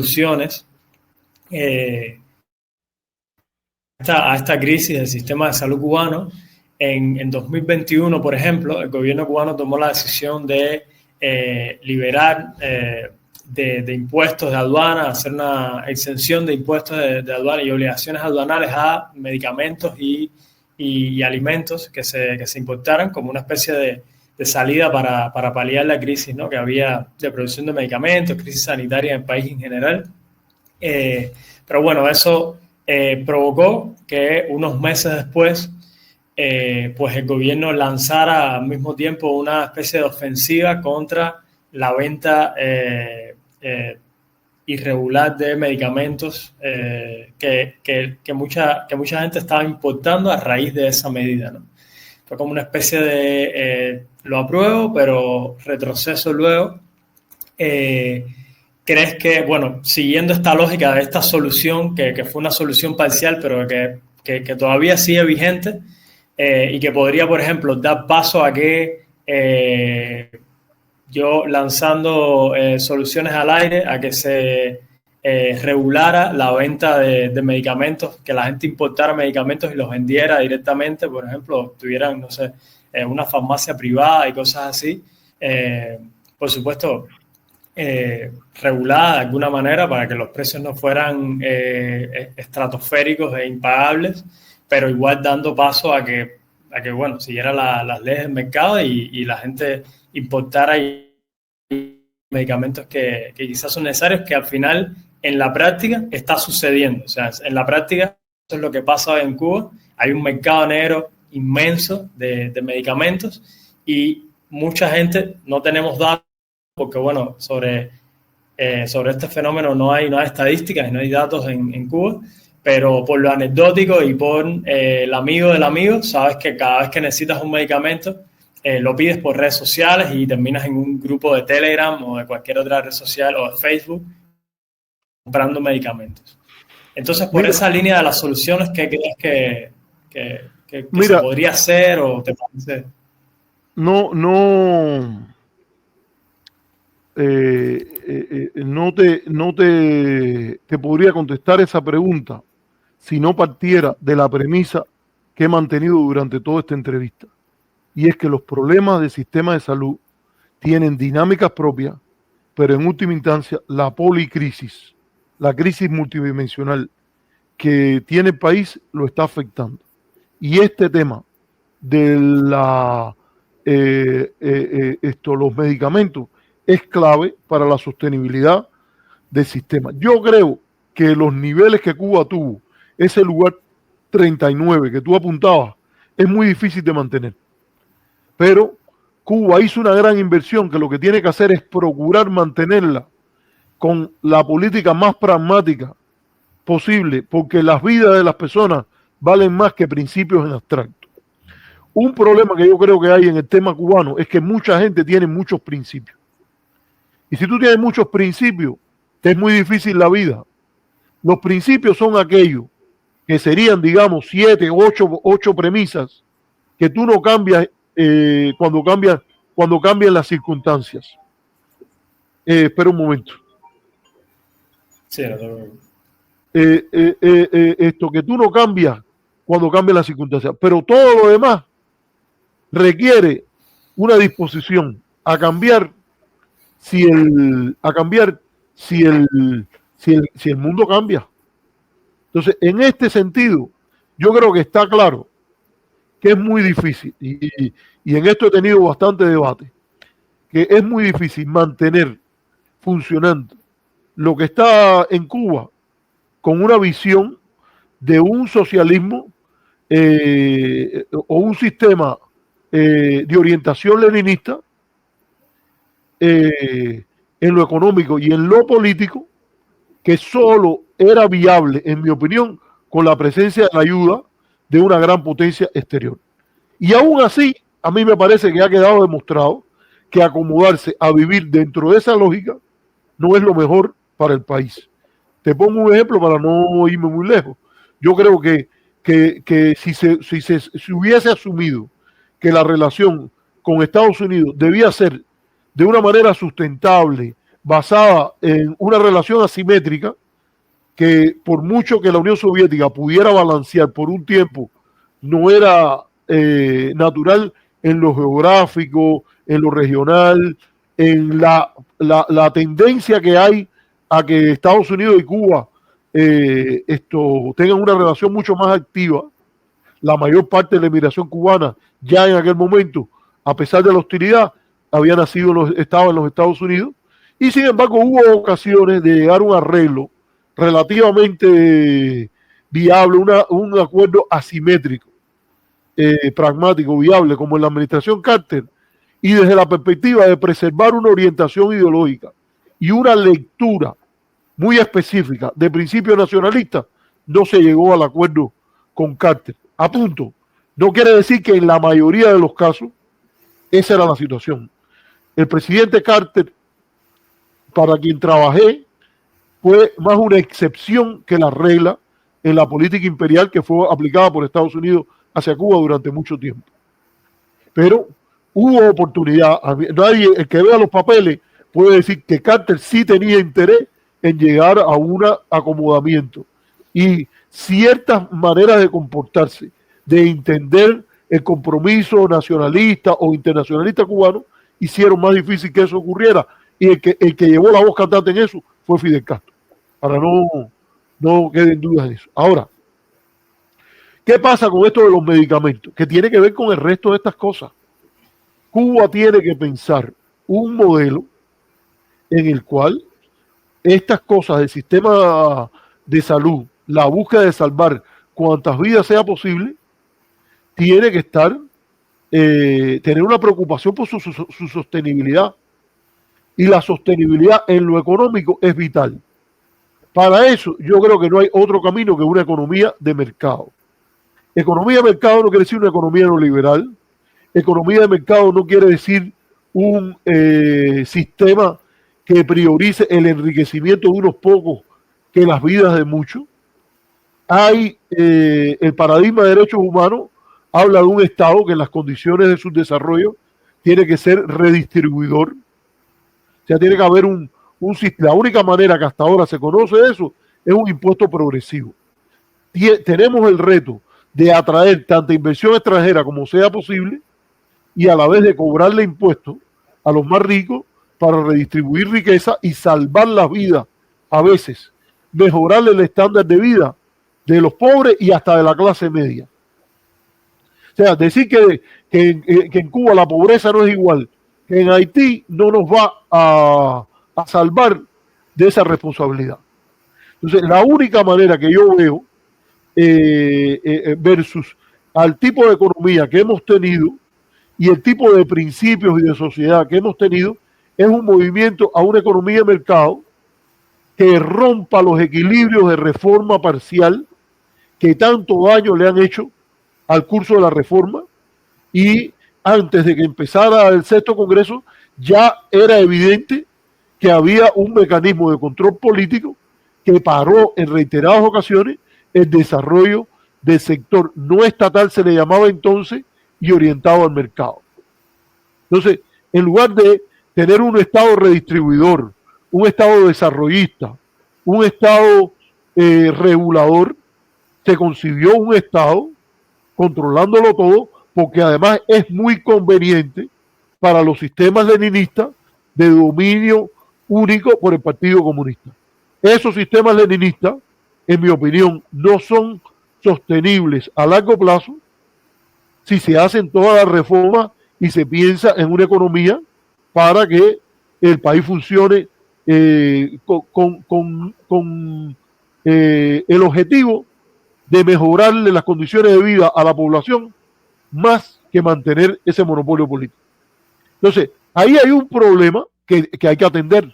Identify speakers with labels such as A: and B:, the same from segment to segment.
A: soluciones a esta crisis del sistema de salud cubano. En 2021, por ejemplo, el gobierno cubano tomó la decisión de liberar de impuestos de aduana, hacer una exención de impuestos de aduana y obligaciones aduanales a medicamentos y alimentos que se importaran como una especie de salida para paliar la crisis, ¿no?, que había de producción de medicamentos, crisis sanitaria en el país en general. Pero bueno, eso provocó que unos meses después pues el gobierno lanzara al mismo tiempo una especie de ofensiva contra la venta irregular de medicamentos que mucha gente estaba importando a raíz de esa medida, ¿no? Fue como una especie de lo apruebo, pero retroceso luego. ¿Crees que, bueno, siguiendo esta lógica de esta solución, que fue una solución parcial, pero que todavía sigue vigente, y que podría, por ejemplo, dar paso a que yo lanzando soluciones al aire, a que se regulara la venta de medicamentos, que la gente importara medicamentos y los vendiera directamente, por ejemplo, tuvieran, no sé, una farmacia privada y cosas así, por supuesto, regulada de alguna manera para que los precios no fueran estratosféricos e impagables, pero igual dando paso a que bueno, siguiera las leyes del mercado y la gente importara medicamentos que quizás son necesarios, que al final en la práctica está sucediendo. O sea, en la práctica eso es lo que pasa hoy en Cuba. Hay un mercado negro inmenso de medicamentos y mucha gente no tenemos datos porque, bueno, sobre este fenómeno no hay estadísticas y no hay datos en Cuba, pero por lo anecdótico y por el amigo del amigo, sabes que cada vez que necesitas un medicamento, lo pides por redes sociales y terminas en un grupo de Telegram o de cualquier otra red social o de Facebook comprando medicamentos. Entonces, por esa línea de las soluciones, ¿qué crees que se podría hacer o te parece?
B: No te podría contestar esa pregunta si no partiera de la premisa que he mantenido durante toda esta entrevista. Y es que los problemas del sistema de salud tienen dinámicas propias, pero en última instancia la policrisis, la crisis multidimensional que tiene el país lo está afectando. Y este tema de los medicamentos es clave para la sostenibilidad del sistema. Yo creo que los niveles que Cuba tuvo, ese lugar 39 que tú apuntabas, es muy difícil de mantener. Pero Cuba hizo una gran inversión que lo que tiene que hacer es procurar mantenerla con la política más pragmática posible, porque las vidas de las personas valen más que principios en abstracto. Un problema que yo creo que hay en el tema cubano es que mucha gente tiene muchos principios. Y si tú tienes muchos principios, te es muy difícil la vida. Los principios son aquellos que serían, digamos, 7, 8 premisas que tú no cambias cuando cambian las circunstancias. Espera un momento.
A: Sí,
B: esto que tú no cambias cuando cambian las circunstancias, pero todo lo demás requiere una disposición a cambiar si el mundo cambia. Entonces, en este sentido, yo creo que está claro que es muy difícil, y en esto he tenido bastante debate, que es muy difícil mantener funcionando lo que está en Cuba con una visión de un socialismo o un sistema de orientación leninista en lo económico y en lo político, que solo era viable, en mi opinión, con la presencia de la ayuda de una gran potencia exterior. Y aún así, a mí me parece que ha quedado demostrado que acomodarse a vivir dentro de esa lógica no es lo mejor para el país. Te pongo un ejemplo para no irme muy lejos. Yo creo que si se hubiese asumido que la relación con Estados Unidos debía ser de una manera sustentable, basada en una relación asimétrica que por mucho que la Unión Soviética pudiera balancear por un tiempo, no era natural en lo geográfico, en lo regional, en la tendencia que hay a que Estados Unidos y Cuba tengan una relación mucho más activa. La mayor parte de la inmigración cubana ya en aquel momento, a pesar de la hostilidad, estaba en los Estados Unidos, y sin embargo hubo ocasiones de llegar a un arreglo relativamente viable, un acuerdo asimétrico, pragmático, viable, como en la administración Carter, y desde la perspectiva de preservar una orientación ideológica y una lectura muy específica de principios nacionalistas, no se llegó al acuerdo con Carter. A punto. No quiere decir que en la mayoría de los casos esa era la situación. El presidente Carter, para quien trabajé, fue más una excepción que la regla en la política imperial que fue aplicada por Estados Unidos hacia Cuba durante mucho tiempo. Pero hubo oportunidad. Nadie, el que vea los papeles, puede decir que Carter sí tenía interés en llegar a un acomodamiento. Y ciertas maneras de comportarse, de entender el compromiso nacionalista o internacionalista cubano, hicieron más difícil que eso ocurriera. Y el que llevó la voz cantante en eso fue Fidel Castro. Para no queden dudas en eso. Ahora, ¿qué pasa con esto de los medicamentos? Que tiene que ver con el resto de estas cosas. Cuba tiene que pensar un modelo en el cual estas cosas del sistema de salud, la búsqueda de salvar cuantas vidas sea posible, tiene que tener una preocupación por su sostenibilidad. Y la sostenibilidad en lo económico es vital. Para eso yo creo que no hay otro camino que una economía de mercado. Economía de mercado no quiere decir una economía neoliberal. Economía de mercado no quiere decir un sistema que priorice el enriquecimiento de unos pocos que las vidas de muchos. Hay el paradigma de derechos humanos habla de un Estado que en las condiciones de su desarrollo tiene que ser redistribuidor. O sea, tiene que haber la única manera que hasta ahora se conoce eso es un impuesto progresivo. Tenemos el reto de atraer tanta inversión extranjera como sea posible y a la vez de cobrarle impuestos a los más ricos para redistribuir riqueza y salvar las vidas, a veces mejorarle el estándar de vida de los pobres y hasta de la clase media. O sea, decir que en Cuba la pobreza no es igual que en Haití no nos va a salvar de esa responsabilidad. Entonces, la única manera que yo veo versus al tipo de economía que hemos tenido y el tipo de principios y de sociedad que hemos tenido es un movimiento a una economía de mercado que rompa los equilibrios de reforma parcial que tanto daño le han hecho al curso de la reforma, y antes de que empezara el sexto congreso ya era evidente que había un mecanismo de control político que paró en reiteradas ocasiones el desarrollo del sector no estatal, se le llamaba entonces, y orientado al mercado. Entonces, en lugar de tener un Estado redistribuidor, un Estado desarrollista, un Estado regulador, se concibió un Estado controlándolo todo, porque además es muy conveniente para los sistemas leninistas de dominio único por el Partido Comunista. Esos sistemas leninistas, en mi opinión, no son sostenibles a largo plazo si se hacen todas las reformas y se piensa en una economía para que el país funcione con el objetivo de mejorarle las condiciones de vida a la población más que mantener ese monopolio político. Entonces, ahí hay un problema que hay que atender.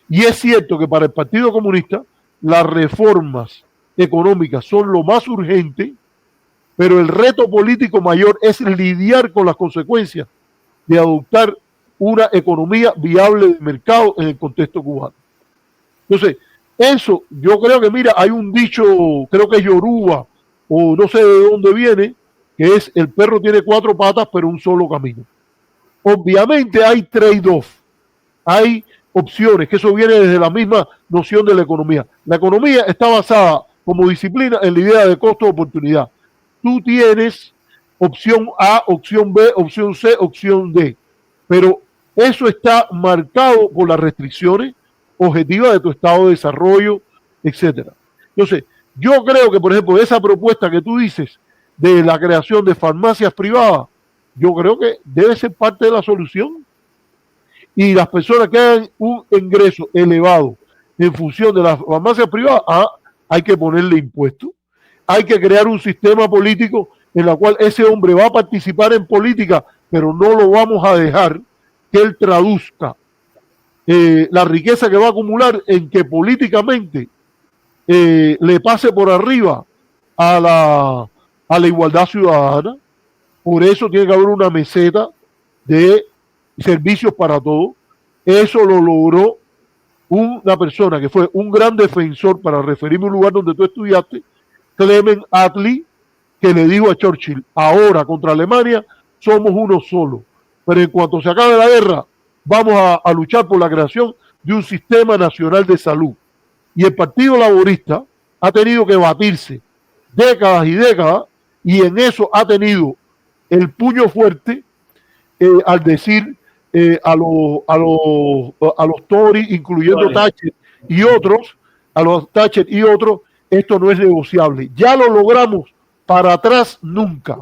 B: Y es cierto que para el Partido Comunista las reformas económicas son lo más urgente, pero el reto político mayor es lidiar con las consecuencias de adoptar una economía viable de mercado en el contexto cubano. Entonces, eso, yo creo que, mira, hay un dicho, creo que es yoruba, o no sé de dónde viene, que es: el perro tiene 4 patas, pero un solo camino. Obviamente hay trade-off, hay opciones, que eso viene desde la misma noción de la economía. La economía está basada como disciplina en la idea de costo-oportunidad. Tú tienes opción A, opción B, opción C, opción D, pero eso está marcado por las restricciones objetivas de tu estado de desarrollo, etcétera. Entonces, yo creo que, por ejemplo, esa propuesta que tú dices de la creación de farmacias privadas, yo creo que debe ser parte de la solución. Y las personas que hagan un ingreso elevado en función de las farmacias privadas, hay que ponerle impuestos. Hay que crear un sistema político en el cual ese hombre va a participar en política, pero no lo vamos a dejar que él traduzca la riqueza que va a acumular en que políticamente le pase por arriba a la igualdad ciudadana. Por eso tiene que haber una meseta de servicios para todos. Eso lo logró una persona que fue un gran defensor, para referirme a un lugar donde tú estudiaste, Clement Attlee, que le dijo a Churchill: ahora contra Alemania somos uno solo, pero en cuanto se acabe la guerra vamos a luchar por la creación de un sistema nacional de salud. Y el Partido Laborista ha tenido que batirse décadas y décadas, y en eso ha tenido el puño fuerte al decir a los Tories, incluyendo Thatcher y otros, esto no es negociable. Ya lo logramos, para atrás nunca.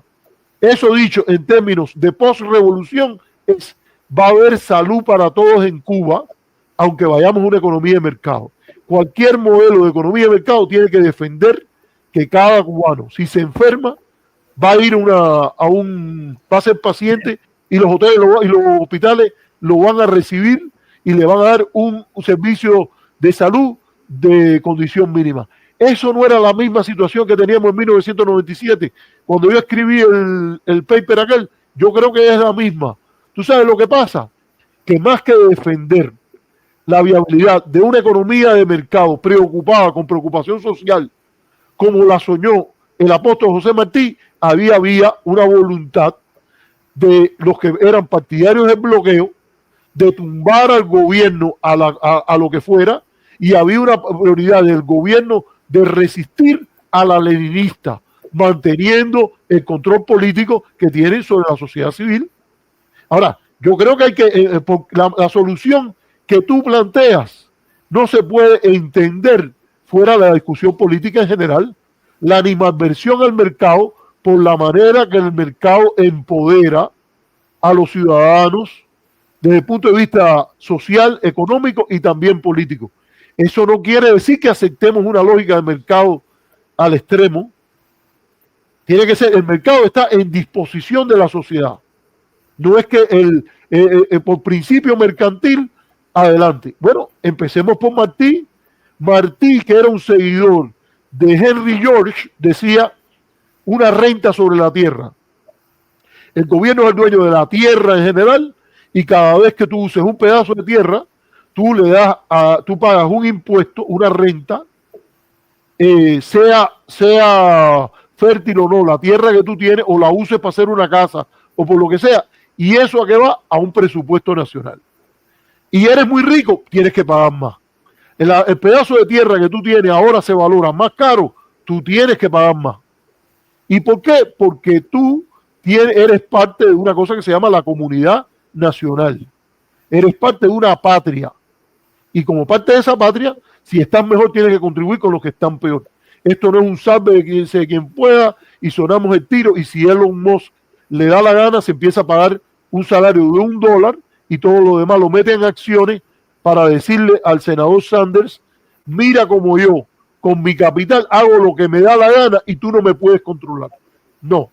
B: Eso dicho en términos de post-revolución es: va a haber salud para todos en Cuba, aunque vayamos a una economía de mercado. Cualquier modelo de economía de mercado tiene que defender que cada cubano, si se enferma, va a ir va a ser paciente, y los hoteles y los hospitales lo van a recibir y le van a dar un servicio de salud de condición mínima. Eso no era la misma situación que teníamos en 1997, cuando yo escribí el paper aquel. Yo creo que es la misma. ¿Tú sabes lo que pasa? Que más que defender la viabilidad de una economía de mercado preocupada, con preocupación social, como la soñó el apóstol José Martí, había una voluntad de los que eran partidarios del bloqueo de tumbar al gobierno a lo que fuera, y había una prioridad del gobierno de resistir a la leninista, manteniendo el control político que tienen sobre la sociedad civil. Ahora, yo creo que hay que la solución que tú planteas no se puede entender fuera de la discusión política en general. La animadversión al mercado, por la manera que el mercado empodera a los ciudadanos desde el punto de vista social, económico y también político. Eso no quiere decir que aceptemos una lógica de mercado al extremo. Tiene que ser: el mercado está en disposición de la sociedad. No es que por principio mercantil, adelante. Bueno, empecemos por Martí. Martí, que era un seguidor de Henry George, decía: una renta sobre la tierra. El gobierno es el dueño de la tierra en general, y cada vez que tú uses un pedazo de tierra, tú pagas un impuesto, una renta, sea fértil o no la tierra que tú tienes, o la uses para hacer una casa, o por lo que sea, y eso a qué va, a un presupuesto nacional. Y eres muy rico, tienes que pagar más. El pedazo de tierra que tú tienes ahora se valora más caro, tú tienes que pagar más. ¿Y por qué? Porque tú eres parte de una cosa que se llama la comunidad nacional. Eres parte de una patria. Y como parte de esa patria, si estás mejor, tienes que contribuir con los que están peor. Esto no es un salve de quien pueda y sonamos el tiro, y si Elon Musk le da la gana, se empieza a pagar un salario de $1 y todo lo demás lo mete en acciones para decirle al senador Sanders: mira como yo, con mi capital, hago lo que me da la gana y tú no me puedes controlar. No.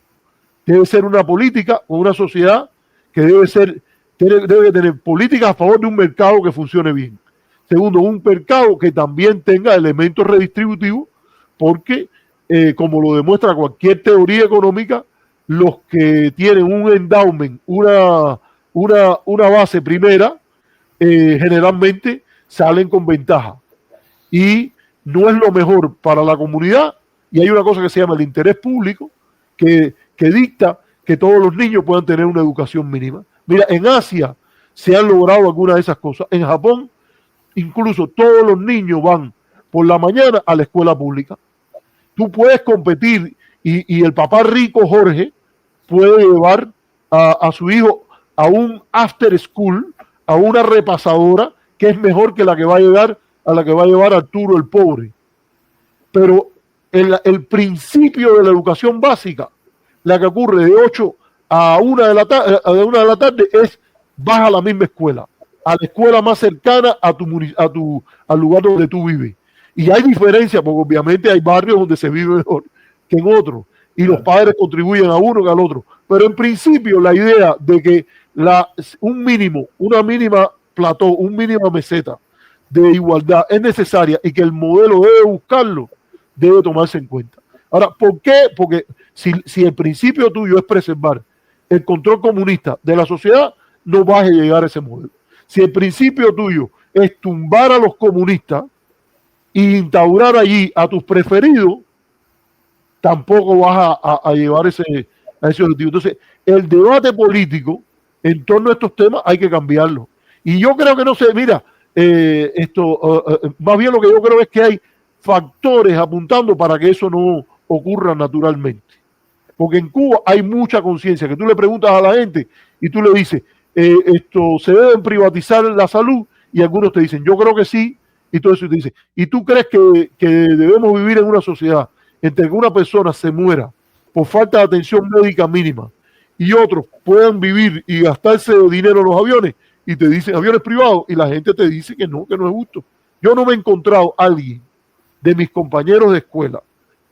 B: Debe ser una política o una sociedad que debe tener políticas a favor de un mercado que funcione bien. Segundo, un mercado que también tenga elementos redistributivos, porque, como lo demuestra cualquier teoría económica, los que tienen un endowment, una base primera, generalmente salen con ventaja. Y no es lo mejor para la comunidad, y hay una cosa que se llama el interés público, que dicta que todos los niños puedan tener una educación mínima. Mira, en Asia se han logrado algunas de esas cosas. En Japón incluso todos los niños van por la mañana a la escuela pública. Tú puedes competir y el papá rico Jorge puede llevar a su hijo a un after school, a una repasadora que es mejor que la que va a llevar Arturo el pobre. Pero el principio de la educación básica, la que ocurre de 8 a 1 de la tarde, es vas a la misma escuela, a la escuela más cercana al lugar donde tú vives. Y hay diferencia, porque obviamente hay barrios donde se vive mejor que en otros, y los padres contribuyen a uno que al otro. Pero en principio la idea de que una mínima plató, una mínima meseta de igualdad es necesaria y que el modelo debe buscarlo, debe tomarse en cuenta. Ahora, ¿por qué? Porque si el principio tuyo es preservar el control comunista de la sociedad, no vas a llegar a ese modelo. Si el principio tuyo es tumbar a los comunistas e instaurar allí a tus preferidos, tampoco vas a llevar a ese objetivo. Entonces, el debate político en torno a estos temas hay que cambiarlo. Y yo creo que no sé, mira, más bien lo que yo creo es que hay factores apuntando para que eso no ocurra naturalmente. Porque en Cuba hay mucha conciencia, que tú le preguntas a la gente y tú le dices, se deben privatizar la salud, y algunos te dicen, yo creo que sí, y todo eso te dice, ¿y tú crees que debemos vivir en una sociedad entre que una persona se muera por falta de atención médica mínima y otros puedan vivir y gastarse dinero en los aviones? Y te dicen aviones privados, y la gente te dice que no es justo. Yo no me he encontrado a alguien de mis compañeros de escuela,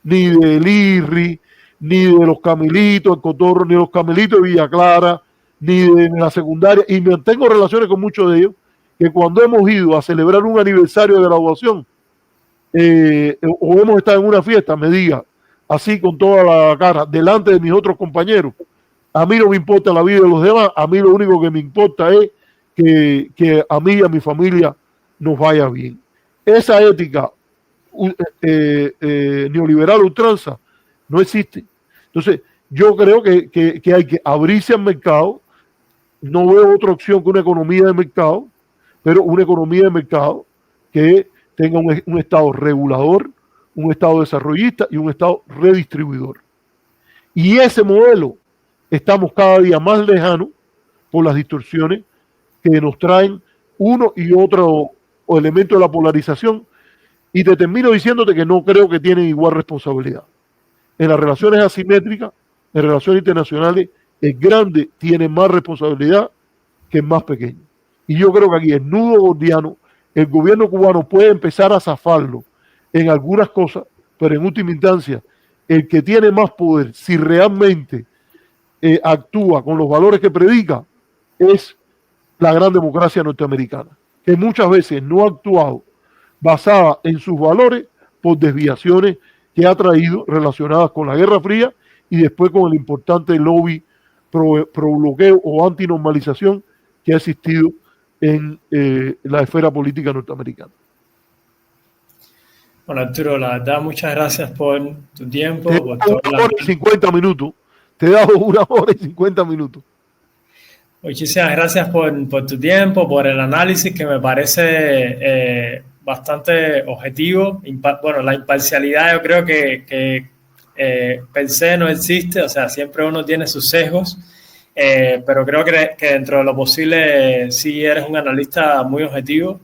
B: ni del IRRI, ni de los Camelitos, el Cotorro, ni de los Camelitos de Villa Clara, ni de la secundaria, y mantengo relaciones con muchos de ellos, que cuando hemos ido a celebrar un aniversario de graduación, o hemos estado en una fiesta, me diga, así con toda la cara, delante de mis otros compañeros, a mí no me importa la vida de los demás, a mí lo único que me importa es que a mí y a mi familia nos vaya bien. Esa ética neoliberal ultranza no existe. Entonces, yo creo que hay que abrirse al mercado. No veo otra opción que una economía de mercado, pero una economía de mercado que tenga un Estado regulador, un Estado desarrollista y un Estado redistribuidor. Y ese modelo estamos cada día más lejanos por las distorsiones que nos traen uno y otro elemento de la polarización. Y te termino diciéndote que no creo que tienen igual responsabilidad. En las relaciones asimétricas, en relaciones internacionales, el grande tiene más responsabilidad que el más pequeño. Y yo creo que aquí el nudo gordiano, el gobierno cubano puede empezar a zafarlo en algunas cosas, pero en última instancia, el que tiene más poder, si realmente actúa con los valores que predica, es la gran democracia norteamericana, que muchas veces no ha actuado basada en sus valores por desviaciones que ha traído relacionadas con la Guerra Fría y después con el importante lobby pro bloqueo o antinormalización que ha existido en la esfera política norteamericana.
A: Bueno, Arturo, la verdad, muchas gracias por tu tiempo. Por
B: una hora y 50 minutos. Te he dado 1 hora y 50 minutos.
A: Muchísimas gracias por tu tiempo, por el análisis que me parece bastante objetivo. Bueno, la imparcialidad yo creo que per se no existe, o sea, siempre uno tiene sus sesgos, pero creo que dentro de lo posible sí eres un analista muy objetivo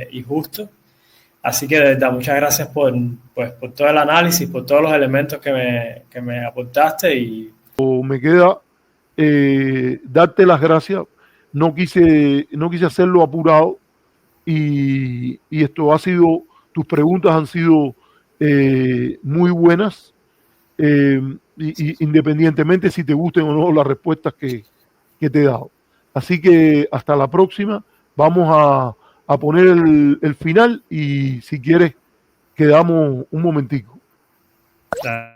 A: y justo. Así que de verdad, muchas gracias por todo el análisis, por todos los elementos que me aportaste. Y
B: me queda darte las gracias. No quise hacerlo apurado, y esto ha sido, tus preguntas han sido muy buenas, independientemente si te gusten o no las respuestas que te he dado. Así que hasta la próxima. Vamos a poner el final, y si quieres quedamos un momentico.
A: claro.